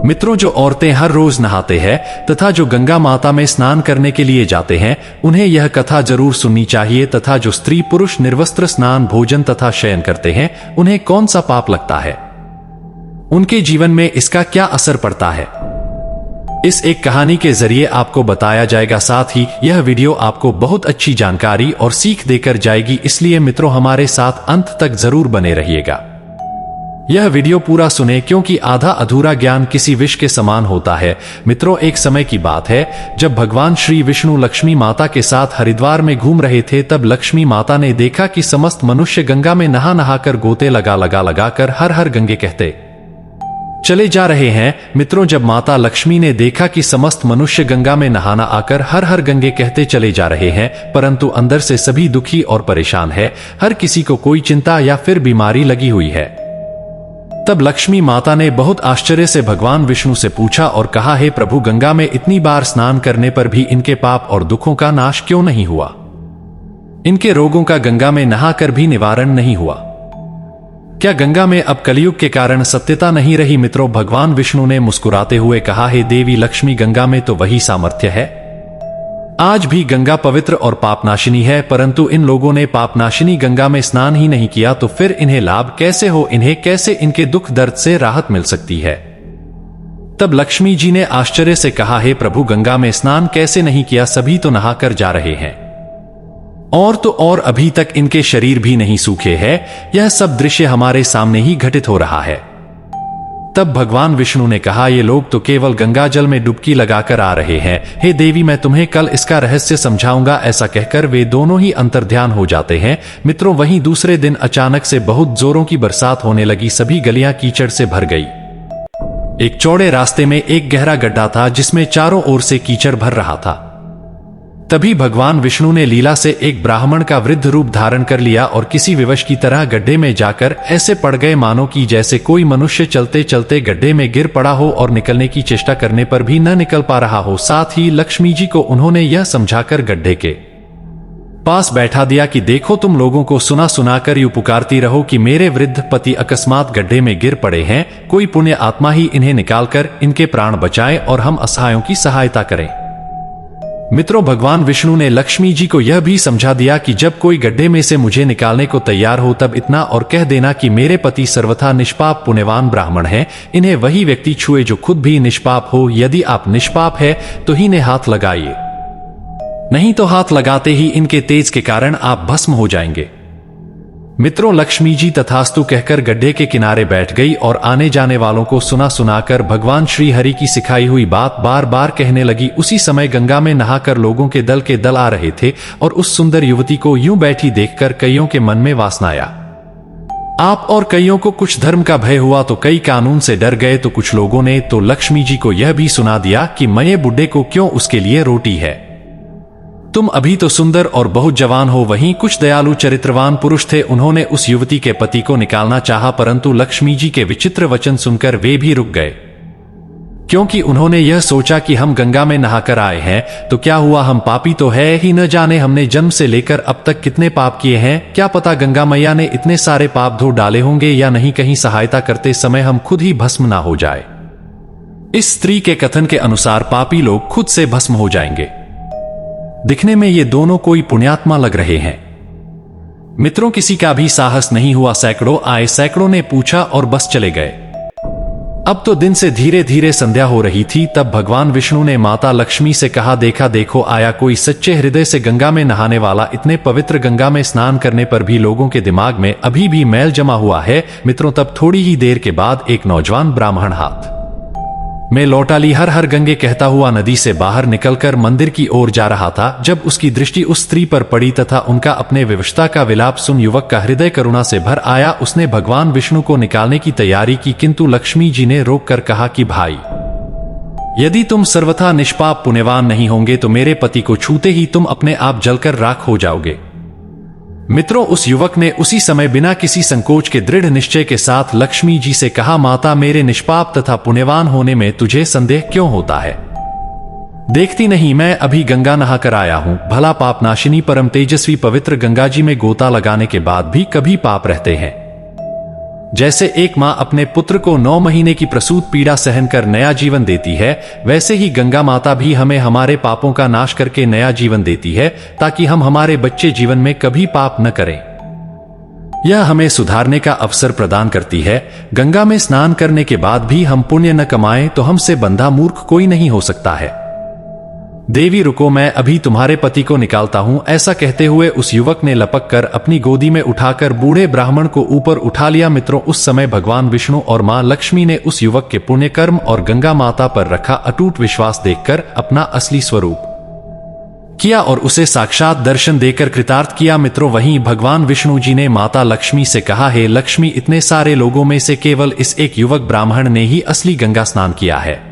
मित्रों, जो औरतें हर रोज नहाते हैं तथा जो गंगा माता में स्नान करने के लिए जाते हैं, उन्हें यह कथा जरूर सुननी चाहिए। तथा जो स्त्री पुरुष निर्वस्त्र स्नान, भोजन तथा शयन करते हैं, उन्हें कौन सा पाप लगता है, उनके जीवन में इसका क्या असर पड़ता है, इस एक कहानी के जरिए आपको बताया जाएगा। साथ ही यह वीडियो आपको बहुत अच्छी जानकारी और सीख देकर जाएगी, इसलिए मित्रों हमारे साथ अंत तक जरूर बने रहिएगा। यह वीडियो पूरा सुने, क्योंकि आधा अधूरा ज्ञान किसी विष के समान होता है। मित्रों, एक समय की बात है जब भगवान श्री विष्णु लक्ष्मी माता के साथ हरिद्वार में घूम रहे थे। तब लक्ष्मी माता ने देखा कि समस्त मनुष्य गंगा में नहा नहाकर गोते लगा कर हर हर गंगे कहते चले जा रहे हैं। मित्रों, जब माता लक्ष्मी ने देखा कि समस्त मनुष्य गंगा में नहाना आकर हर हर गंगे कहते चले जा रहे हैं, परंतु अंदर से सभी दुखी और परेशान है, हर किसी को कोई चिंता या फिर बीमारी लगी हुई है, तब लक्ष्मी माता ने बहुत आश्चर्य से भगवान विष्णु से पूछा और कहा, हे प्रभु, गंगा में इतनी बार स्नान करने पर भी इनके पाप और दुखों का नाश क्यों नहीं हुआ? इनके रोगों का गंगा में नहाकर भी निवारण नहीं हुआ? क्या गंगा में अब कलयुग के कारण सत्यता नहीं रही? मित्रों, भगवान विष्णु ने मुस्कुराते हुए कहा, हे देवी लक्ष्मी, गंगा में तो वही सामर्थ्य है। आज भी गंगा पवित्र और पापनाशिनी है, परंतु इन लोगों ने पापनाशिनी गंगा में स्नान ही नहीं किया, तो फिर इन्हें लाभ कैसे हो? इन्हें कैसे इनके दुख दर्द से राहत मिल सकती है? तब लक्ष्मी जी ने आश्चर्य से कहा, हे प्रभु, गंगा में स्नान कैसे नहीं किया? सभी तो नहाकर जा रहे हैं, और तो और अभी तक इनके शरीर भी नहीं सूखे हैं। यह सब दृश्य हमारे सामने ही घटित हो रहा है। तब भगवान विष्णु ने कहा, ये लोग तो केवल गंगा जल में डुबकी लगाकर आ रहे हैं। हे देवी, मैं तुम्हें कल इसका रहस्य समझाऊंगा। ऐसा कहकर वे दोनों ही अंतर्ध्यान हो जाते हैं। मित्रों, वहीं दूसरे दिन अचानक से बहुत जोरों की बरसात होने लगी। सभी गलियां कीचड़ से भर गई। एक चौड़े रास्ते में एक गहरा गड्ढा था, जिसमें चारों ओर से कीचड़ भर रहा था। तभी भगवान विष्णु ने लीला से एक ब्राह्मण का वृद्ध रूप धारण कर लिया और किसी विवश की तरह गड्ढे में जाकर ऐसे पड़ गए मानो कि जैसे कोई मनुष्य चलते चलते गड्ढे में गिर पड़ा हो और निकलने की चेष्टा करने पर भी न निकल पा रहा हो। साथ ही लक्ष्मी जी को उन्होंने यह समझाकर गड्ढे के पास बैठा दिया कि देखो, तुम लोगों को सुना सुनाकर यूं पुकारती रहो कि मेरे वृद्ध पति अकस्मात गड्ढे में गिर पड़े हैं, कोई पुण्य आत्मा ही इन्हें निकालकर इनके प्राण बचाए और हम असहायों की सहायता करें। मित्रों, भगवान विष्णु ने लक्ष्मी जी को यह भी समझा दिया कि जब कोई गड्ढे में से मुझे निकालने को तैयार हो, तब इतना और कह देना कि मेरे पति सर्वथा निष्पाप पुण्यवान ब्राह्मण हैं। इन्हें वही व्यक्ति छुए जो खुद भी निष्पाप हो। यदि आप निष्पाप है तो ही ने हाथ लगाइए, नहीं तो हाथ लगाते ही इनके तेज के कारण आप भस्म हो जाएंगे। मित्रों, लक्ष्मी जी तथास्तु कहकर गड्ढे के किनारे बैठ गई और आने जाने वालों को सुना सुनाकर भगवान श्री हरि की सिखाई हुई बात बार बार कहने लगी। उसी समय गंगा में नहाकर लोगों के दल आ रहे थे और उस सुंदर युवती को यूं बैठी देखकर कईयों के मन में वासना आया। आप और कईयों को कुछ धर्म का भय हुआ तो कई कानून से डर गए, तो कुछ लोगों ने तो लक्ष्मी जी को यह भी सुना दिया कि मये बुड्ढे को क्यों, उसके लिए रोटी है। तुम अभी तो सुंदर और बहुत जवान हो। वहीं कुछ दयालु चरित्रवान पुरुष थे, उन्होंने उस युवती के पति को निकालना चाहा, परंतु लक्ष्मी जी के विचित्र वचन सुनकर वे भी रुक गए, क्योंकि उन्होंने यह सोचा कि हम गंगा में नहाकर आए हैं तो क्या हुआ, हम पापी तो है ही, न जाने हमने जन्म से लेकर अब तक कितने पाप किए हैं। क्या पता गंगा मैया ने इतने सारे पाप धो डाले होंगे या नहीं, कहीं सहायता करते समय हम खुद ही भस्म ना हो जाए। इस स्त्री के कथन के अनुसार पापी लोग खुद से भस्म हो जाएंगे। दिखने में ये दोनों कोई पुण्यात्मा लग रहे हैं। मित्रों, किसी का भी साहस नहीं हुआ। सैकड़ों आए, सैकड़ों ने पूछा और बस चले गए। अब तो दिन से धीरे धीरे संध्या हो रही थी। तब भगवान विष्णु ने माता लक्ष्मी से कहा, देखा देखो, आया कोई सच्चे हृदय से गंगा में नहाने वाला। इतने पवित्र गंगा में स्नान करने पर भी लोगों के दिमाग में अभी भी मैल जमा हुआ है। मित्रों, तब थोड़ी ही देर के बाद एक नौजवान ब्राह्मण हाथ में लौटाली हर हर गंगे कहता हुआ नदी से बाहर निकलकर मंदिर की ओर जा रहा था। जब उसकी दृष्टि उस स्त्री पर पड़ी तथा उनका अपने विवशता का विलाप सुन युवक का हृदय करुणा से भर आया। उसने भगवान विष्णु को निकालने की तैयारी की, किंतु लक्ष्मी जी ने रोक कर कहा कि भाई, यदि तुम सर्वथा निष्पाप पुण्यवान नहीं होंगे तो मेरे पति को छूते ही तुम अपने आप जलकर राख हो जाओगे। मित्रों, उस युवक ने उसी समय बिना किसी संकोच के दृढ़ निश्चय के साथ लक्ष्मी जी से कहा, माता, मेरे निष्पाप तथा पुण्यवान होने में तुझे संदेह क्यों होता है? देखती नहीं, मैं अभी गंगा नहाकर आया हूं। भला पापनाशिनी परम तेजस्वी पवित्र गंगा जी में गोता लगाने के बाद भी कभी पाप रहते हैं? जैसे एक माँ अपने पुत्र को 9 महीने की प्रसूत पीड़ा सहन कर नया जीवन देती है, वैसे ही गंगा माता भी हमें हमारे पापों का नाश करके नया जीवन देती है, ताकि हम हमारे बच्चे जीवन में कभी पाप न करें। यह हमें सुधारने का अवसर प्रदान करती है। गंगा में स्नान करने के बाद भी हम पुण्य न कमाएं तो हमसे बंधा मूर्ख कोई नहीं हो सकता है। देवी रुको, मैं अभी तुम्हारे पति को निकालता हूं। ऐसा कहते हुए उस युवक ने लपक कर अपनी गोदी में उठाकर बूढ़े ब्राह्मण को ऊपर उठा लिया। मित्रों, उस समय भगवान विष्णु और मां लक्ष्मी ने उस युवक के पुण्य कर्म और गंगा माता पर रखा अटूट विश्वास देखकर अपना असली स्वरूप किया और उसे साक्षात दर्शन देकर कृतार्थ किया। मित्रों, वहीं भगवान विष्णु जी ने माता लक्ष्मी से कहा, हे लक्ष्मी, इतने सारे लोगों में से केवल इस एक युवक ब्राह्मण ने ही असली गंगा स्नान किया है।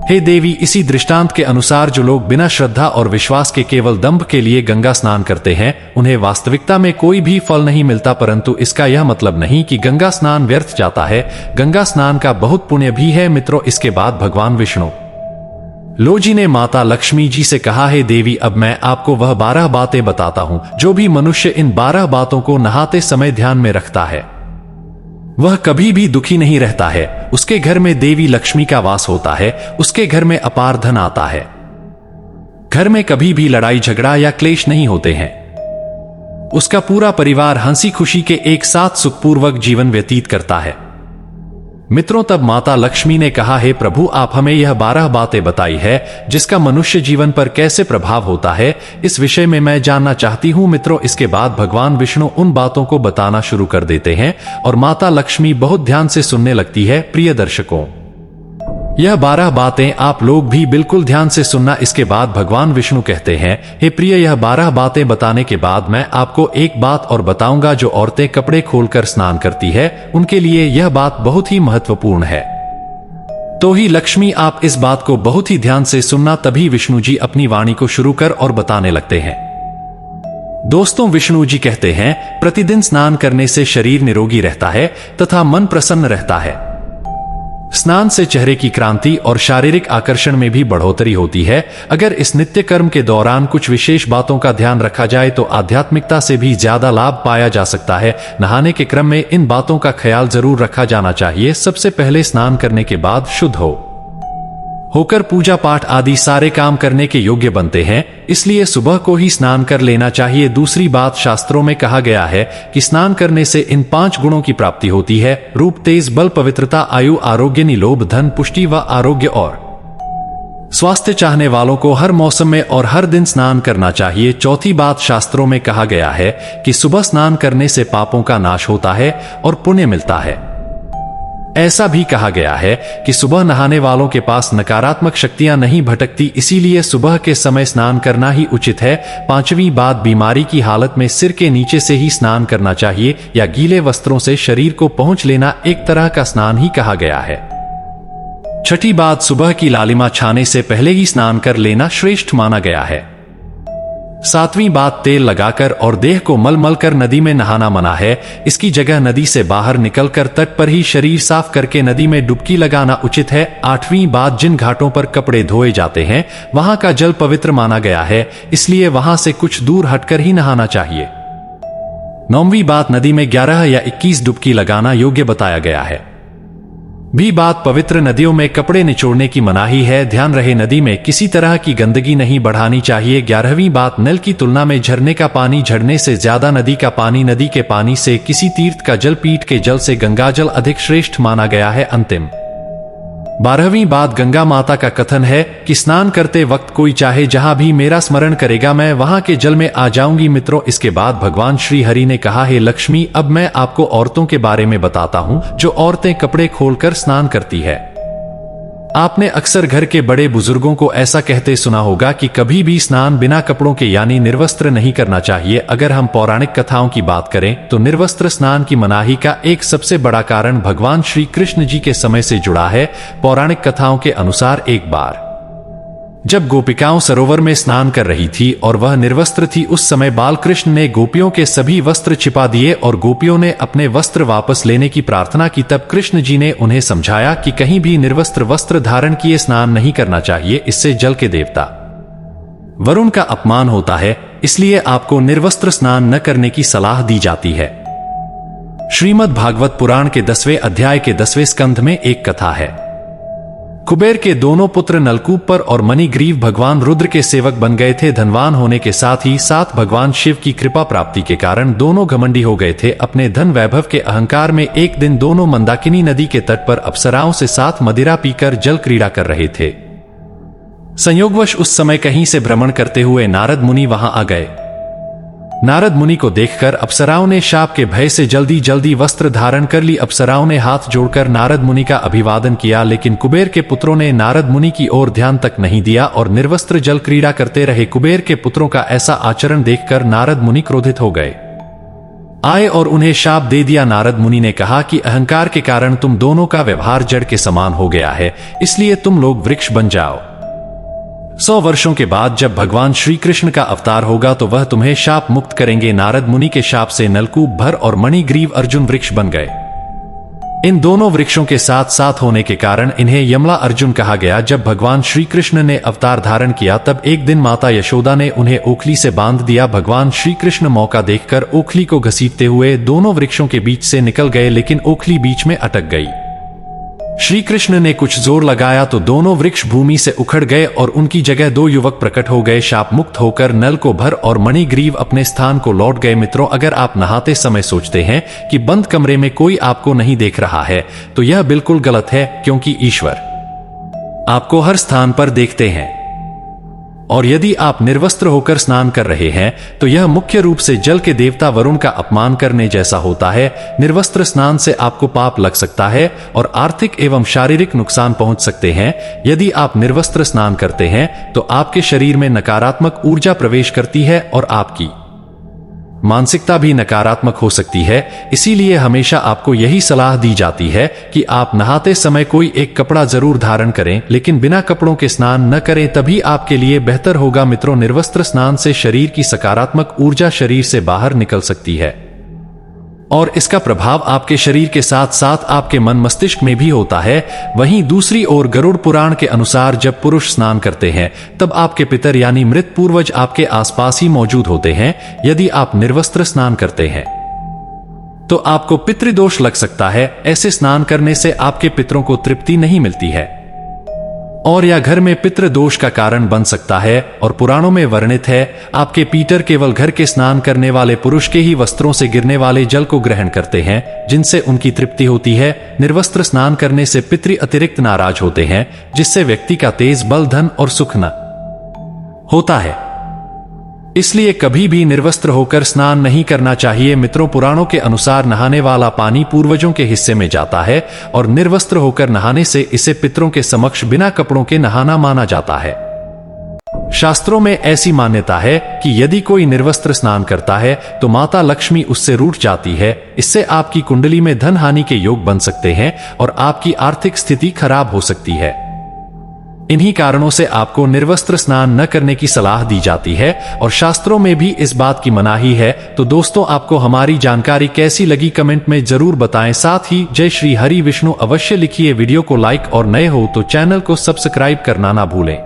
हे देवी, इसी दृष्टांत के अनुसार जो लोग बिना श्रद्धा और विश्वास के केवल दंभ के लिए गंगा स्नान करते हैं, उन्हें वास्तविकता में कोई भी फल नहीं मिलता। परंतु इसका यह मतलब नहीं कि गंगा स्नान व्यर्थ जाता है। गंगा स्नान का बहुत पुण्य भी है। मित्रों, इसके बाद भगवान विष्णु जी ने माता लक्ष्मी जी से कहा, हे देवी, अब मैं आपको वह 12 बातें बताता हूं। जो भी मनुष्य इन 12 बातों को नहाते समय ध्यान में रखता है, वह कभी भी दुखी नहीं रहता है। उसके घर में देवी लक्ष्मी का वास होता है। उसके घर में अपार धन आता है। घर में कभी भी लड़ाई झगड़ा या क्लेश नहीं होते हैं। उसका पूरा परिवार हंसी खुशी के एक साथ सुखपूर्वक जीवन व्यतीत करता है। मित्रों, तब माता लक्ष्मी ने कहा, हे प्रभु, आप हमें यह 12 बातें बताई है जिसका मनुष्य जीवन पर कैसे प्रभाव होता है, इस विषय में मैं जानना चाहती हूँ। मित्रों, इसके बाद भगवान विष्णु उन बातों को बताना शुरू कर देते हैं और माता लक्ष्मी बहुत ध्यान से सुनने लगती है। प्रिय दर्शकों, यह 12 बातें आप लोग भी बिल्कुल ध्यान से सुनना। इसके बाद भगवान विष्णु कहते हैं, हे प्रिय, यह 12 बातें बताने के बाद मैं आपको एक बात और बताऊंगा। जो औरतें कपड़े खोलकर स्नान करती है, उनके लिए यह बात बहुत ही महत्वपूर्ण है। तो ही लक्ष्मी, आप इस बात को बहुत ही ध्यान से सुनना। तभी विष्णु जी अपनी वाणी को शुरू कर और बताने लगते हैं। दोस्तों, विष्णु जी कहते हैं, प्रतिदिन स्नान करने से शरीर निरोगी रहता है तथा मन प्रसन्न रहता है। स्नान से चेहरे की क्रांति और शारीरिक आकर्षण में भी बढ़ोतरी होती है। अगर इस नित्य कर्म के दौरान कुछ विशेष बातों का ध्यान रखा जाए तो आध्यात्मिकता से भी ज्यादा लाभ पाया जा सकता है। नहाने के क्रम में इन बातों का ख्याल जरूर रखा जाना चाहिए। सबसे पहले स्नान करने के बाद शुद्ध होकर पूजा पाठ आदि सारे काम करने के योग्य बनते हैं, इसलिए सुबह को ही स्नान कर लेना चाहिए। दूसरी बात, शास्त्रों में कहा गया है कि स्नान करने से इन 5 गुणों की प्राप्ति होती है: रूप, तेज, बल, पवित्रता, आयु, आरोग्य, निलोभ, धन, पुष्टि व आरोग्य और स्वास्थ्य। चाहने वालों को हर मौसम में और हर दिन स्नान करना चाहिए। चौथी बात, शास्त्रों में कहा गया है कि सुबह स्नान करने से पापों का नाश होता है और पुण्य मिलता है। ऐसा भी कहा गया है कि सुबह नहाने वालों के पास नकारात्मक शक्तियां नहीं भटकती, इसीलिए सुबह के समय स्नान करना ही उचित है। 5वीं बात, बीमारी की हालत में सिर के नीचे से ही स्नान करना चाहिए या गीले वस्त्रों से शरीर को पहुंच लेना एक तरह का स्नान ही कहा गया है। 6ठी बात, सुबह की लालिमा छाने से पहले ही स्नान कर लेना श्रेष्ठ माना गया है। 7वीं बात, तेल लगाकर और देह को मल कर नदी में नहाना मना है। इसकी जगह नदी से बाहर निकलकर तट पर ही शरीर साफ करके नदी में डुबकी लगाना उचित है। 8वीं बात, जिन घाटों पर कपड़े धोए जाते हैं वहां का जल पवित्र माना गया है, इसलिए वहां से कुछ दूर हटकर ही नहाना चाहिए। 9वीं बात, नदी में 11 या 21 डुबकी लगाना योग्य बताया गया है। भी बात, पवित्र नदियों में कपड़े निचोड़ने की मनाही है। ध्यान रहे, नदी में किसी तरह की गंदगी नहीं बढ़ानी चाहिए। 11वीं बात, नल की तुलना में झरने का पानी झरने से ज्यादा नदी का पानी, नदी के पानी से किसी तीर्थ का जल, पीठ के जल से गंगाजल अधिक श्रेष्ठ माना गया है। अंतिम 12वीं बात, गंगा माता का कथन है कि स्नान करते वक्त कोई चाहे जहां भी मेरा स्मरण करेगा, मैं वहां के जल में आ जाऊंगी। मित्रों, इसके बाद भगवान श्री हरि ने कहा, हे लक्ष्मी, अब मैं आपको औरतों के बारे में बताता हूं जो औरतें कपड़े खोलकर स्नान करती है। आपने अक्सर घर के बड़े बुजुर्गों को ऐसा कहते सुना होगा कि कभी भी स्नान बिना कपड़ों के यानी निर्वस्त्र नहीं करना चाहिए। अगर हम पौराणिक कथाओं की बात करें तो निर्वस्त्र स्नान की मनाही का एक सबसे बड़ा कारण भगवान श्री कृष्ण जी के समय से जुड़ा है। पौराणिक कथाओं के अनुसार एक बार जब गोपिकाओं सरोवर में स्नान कर रही थी और वह निर्वस्त्र थी, उस समय बाल कृष्ण ने गोपियों के सभी वस्त्र छिपा दिए और गोपियों ने अपने वस्त्र वापस लेने की प्रार्थना की। तब कृष्ण जी ने उन्हें समझाया कि कहीं भी निर्वस्त्र वस्त्र धारण किए स्नान नहीं करना चाहिए, इससे जल के देवता वरुण का अपमान होता है, इसलिए आपको निर्वस्त्र स्नान न करने की सलाह दी जाती है। श्रीमद् भागवत पुराण के 10वें अध्याय के 10वें स्कंध में एक कथा है। कुबेर के दोनों पुत्र नलकूप पर और मणिग्रीव भगवान रुद्र के सेवक बन गए थे। धनवान होने के साथ ही साथ भगवान शिव की कृपा प्राप्ति के कारण दोनों घमंडी हो गए थे। अपने धन वैभव के अहंकार में एक दिन दोनों मंदाकिनी नदी के तट पर अप्सराओं से साथ मदिरा पीकर जल क्रीड़ा कर रहे थे। संयोगवश उस समय कहीं से भ्रमण करते हुए नारद मुनि वहां आ गए। नारद मुनि को देखकर अप्सराओं ने शाप के भय से जल्दी जल्दी वस्त्र धारण कर ली। अप्सराओं ने हाथ जोड़कर नारद मुनि का अभिवादन किया, लेकिन कुबेर के पुत्रों ने नारद मुनि की ओर ध्यान तक नहीं दिया और निर्वस्त्र जल क्रीड़ा करते रहे। कुबेर के पुत्रों का ऐसा आचरण देखकर नारद मुनि क्रोधित हो गए आए और उन्हें शाप दे दिया। नारद मुनि ने कहा कि अहंकार के कारण तुम दोनों का व्यवहार जड़ के समान हो गया है, इसलिए तुम लोग वृक्ष बन जाओ। 100 वर्षों के बाद जब भगवान श्री कृष्ण का अवतार होगा तो वह तुम्हें शाप मुक्त करेंगे। नारद मुनि के शाप से नलकूप भर और मणिग्रीव अर्जुन वृक्ष बन गए। इन दोनों वृक्षों के साथ साथ होने के कारण इन्हें यमला अर्जुन कहा गया। जब भगवान श्री कृष्ण ने अवतार धारण किया तब एक दिन माता यशोदा ने उन्हें ओखली से बांध दिया। भगवान श्री कृष्ण मौका देखकर ओखली को घसीटते हुए दोनों वृक्षों के बीच से निकल गए, लेकिन ओखली बीच में अटक गई। श्री कृष्ण ने कुछ जोर लगाया तो दोनों वृक्ष भूमि से उखड़ गए और उनकी जगह 2 युवक प्रकट हो गए। शाप मुक्त होकर नल को भर और मणिग्रीव अपने स्थान को लौट गए। मित्रों, अगर आप नहाते समय सोचते हैं कि बंद कमरे में कोई आपको नहीं देख रहा है तो यह बिल्कुल गलत है, क्योंकि ईश्वर आपको हर स्थान पर देखते हैं। और यदि आप निर्वस्त्र होकर स्नान कर रहे हैं तो यह मुख्य रूप से जल के देवता वरुण का अपमान करने जैसा होता है। निर्वस्त्र स्नान से आपको पाप लग सकता है और आर्थिक एवं शारीरिक नुकसान पहुंच सकते हैं। यदि आप निर्वस्त्र स्नान करते हैं तो आपके शरीर में नकारात्मक ऊर्जा प्रवेश करती है और आपकी मानसिकता भी नकारात्मक हो सकती है। इसीलिए हमेशा आपको यही सलाह दी जाती है कि आप नहाते समय कोई एक कपड़ा जरूर धारण करें, लेकिन बिना कपड़ों के स्नान न करें, तभी आपके लिए बेहतर होगा। मित्रों, निर्वस्त्र स्नान से शरीर की सकारात्मक ऊर्जा शरीर से बाहर निकल सकती है और इसका प्रभाव आपके शरीर के साथ साथ आपके मन मस्तिष्क में भी होता है। वहीं दूसरी ओर गरुड़ पुराण के अनुसार जब पुरुष स्नान करते हैं तब आपके पितर यानी मृत पूर्वज आपके आसपास ही मौजूद होते हैं। यदि आप निर्वस्त्र स्नान करते हैं तो आपको पितृदोष लग सकता है। ऐसे स्नान करने से आपके पितरों को तृप्ति नहीं मिलती है और यह घर में पितृदोष का कारण बन सकता है। और पुराणों में वर्णित है, आपके पीटर केवल घर के स्नान करने वाले पुरुष के ही वस्त्रों से गिरने वाले जल को ग्रहण करते हैं, जिनसे उनकी तृप्ति होती है। निर्वस्त्र स्नान करने से पितृ अतिरिक्त नाराज होते हैं, जिससे व्यक्ति का तेज बल धन और सुख न होता है। इसलिए कभी भी निर्वस्त्र होकर स्नान नहीं करना चाहिए। मित्रों, पुराणों के अनुसार नहाने वाला पानी पूर्वजों के हिस्से में जाता है और निर्वस्त्र होकर नहाने से इसे पितरों के समक्ष बिना कपड़ों के नहाना माना जाता है। शास्त्रों में ऐसी मान्यता है कि यदि कोई निर्वस्त्र स्नान करता है तो माता लक्ष्मी उससे रूठ जाती है। इससे आपकी कुंडली में धन हानि के योग बन सकते हैं और आपकी आर्थिक स्थिति खराब हो सकती है। इन्हीं कारणों से आपको निर्वस्त्र स्नान न करने की सलाह दी जाती है और शास्त्रों में भी इस बात की मनाही है। तो दोस्तों, आपको हमारी जानकारी कैसी लगी कमेंट में जरूर बताएं। साथ ही जय श्री हरि विष्णु अवश्य लिखिए। वीडियो को लाइक और नए हो तो चैनल को सब्सक्राइब करना ना भूलें।